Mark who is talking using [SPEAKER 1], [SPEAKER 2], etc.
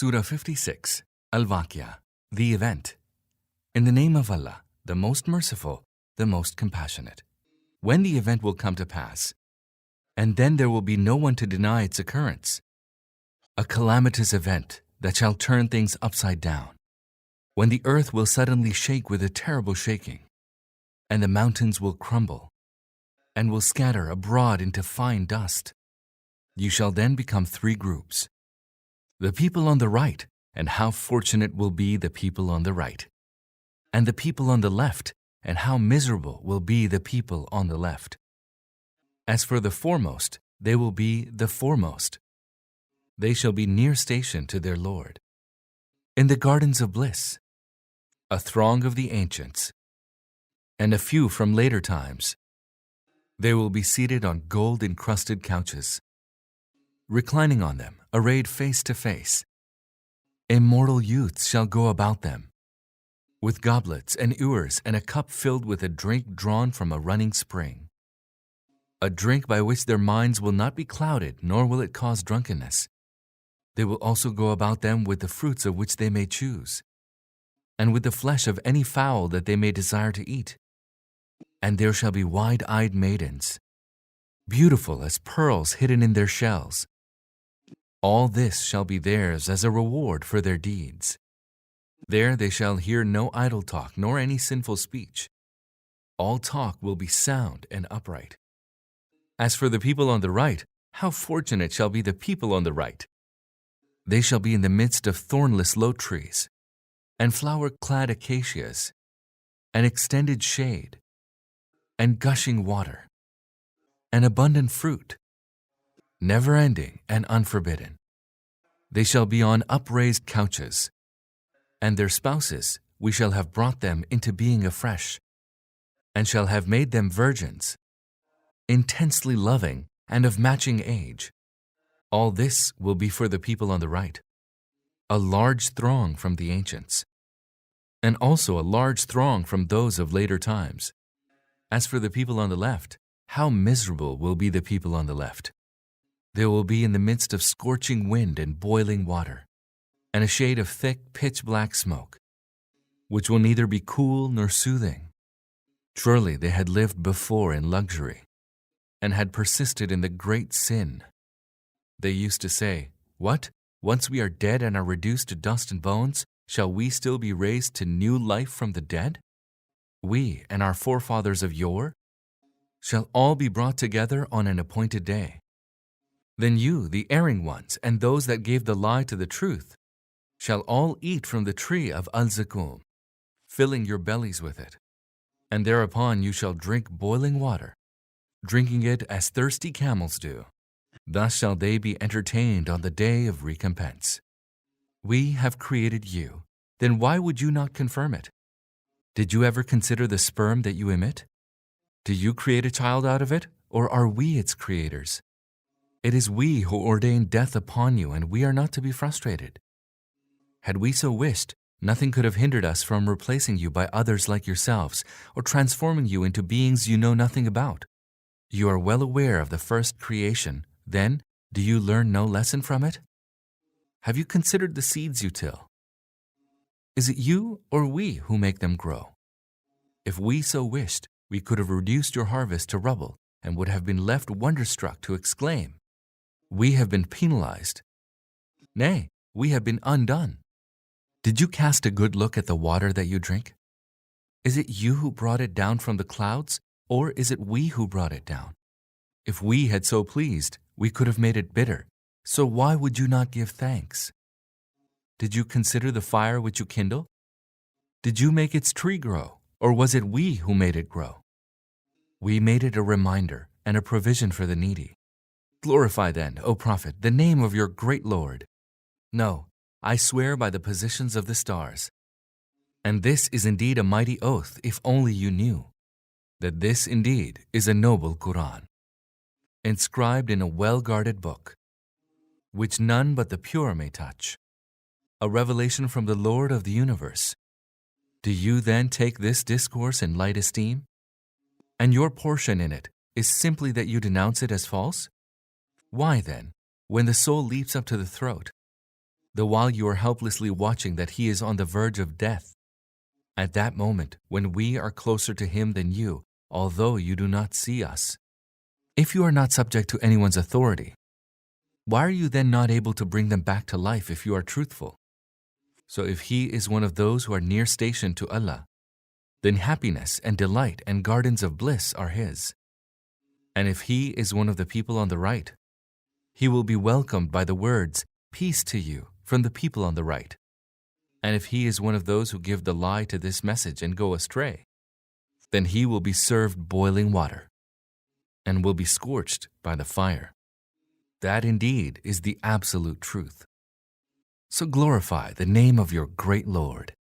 [SPEAKER 1] Surah 56, Al-Waqi'ah, the event. In the name of Allah, the most merciful, the most compassionate. When the event will come to pass, and then there will be no one to deny its occurrence. A calamitous event that shall turn things upside down. When the earth will suddenly shake with a terrible shaking, and the mountains will crumble, and will scatter abroad into fine dust. You shall then become three groups. The people on the right, and how fortunate will be the people on the right. And the people on the left, and how miserable will be the people on the left. As for the foremost, they will be the foremost. They shall be near station to their Lord. In the gardens of bliss, a throng of the ancients, and a few from later times. They will be seated on gold-encrusted couches, reclining on them, arrayed face to face. Immortal youths shall go about them, with goblets and ewers and a cup filled with a drink drawn from a running spring. A drink by which their minds will not be clouded, nor will it cause drunkenness. They will also go about them with the fruits of which they may choose, and with the flesh of any fowl that they may desire to eat. And there shall be wide-eyed maidens, beautiful as pearls hidden in their shells. All this shall be theirs as a reward for their deeds. There they shall hear no idle talk, nor any sinful speech. All talk will be sound and upright. As for the people on the right, how fortunate shall be the people on the right! They shall be in the midst of thornless lote trees, and flower-clad acacias, and extended shade, and gushing water, and abundant fruit, never-ending and unforbidden. They shall be on upraised couches, and their spouses we shall have brought them into being afresh, and shall have made them virgins, intensely loving and of matching age. All this will be for the people on the right, a large throng from the ancients, and also a large throng from those of later times. As for the people on the left, how miserable will be the people on the left! They will be in the midst of scorching wind and boiling water, and a shade of thick, pitch-black smoke, which will neither be cool nor soothing. Surely they had lived before in luxury, and had persisted in the great sin. They used to say, "What? Once we are dead and are reduced to dust and bones, shall we still be raised to new life from the dead? We and our forefathers of yore shall all be brought together on an appointed day. Then you, the erring ones, and those that gave the lie to the truth, shall all eat from the tree of Al-Zakum, filling your bellies with it. And thereupon you shall drink boiling water, drinking it as thirsty camels do. Thus shall they be entertained on the day of recompense. We have created you, then why would you not confirm it? Did you ever consider the sperm that you emit? Do you create a child out of it, or are we its creators? It is we who ordain death upon you, and we are not to be frustrated. Had we so wished, nothing could have hindered us from replacing you by others like yourselves, or transforming you into beings you know nothing about. You are well aware of the first creation, then do you learn no lesson from it? Have you considered the seeds you till? Is it you or we who make them grow? If we so wished, we could have reduced your harvest to rubble and would have been left wonderstruck to exclaim, "We have been penalized." Nay, we have been undone. Did you cast a good look at the water that you drink? Is it you who brought it down from the clouds, or is it we who brought it down? If we had so pleased, we could have made it bitter. So why would you not give thanks? Did you consider the fire which you kindle? Did you make its tree grow, or was it we who made it grow? We made it a reminder and a provision for the needy. Glorify then, O Prophet, the name of your great Lord. No, I swear by the positions of the stars. And this is indeed a mighty oath, if only you knew, that this indeed is a noble Quran, inscribed in a well-guarded book, which none but the pure may touch. A revelation from the Lord of the universe. Do you then take this discourse in light esteem? And your portion in it is simply that you denounce it as false? Why then, when the soul leaps up to the throat, the while you are helplessly watching that he is on the verge of death. At that moment, when we are closer to him than you, although you do not see us. If you are not subject to anyone's authority, why are you then not able to bring them back to life if you are truthful? So if he is one of those who are near station to Allah, then happiness and delight and gardens of bliss are his. And if he is one of the people on the right, he will be welcomed by the words, "Peace to you," from the people on the right. And if he is one of those who give the lie to this message and go astray, then he will be served boiling water and will be scorched by the fire. That indeed is the absolute truth. So glorify the name of your great Lord.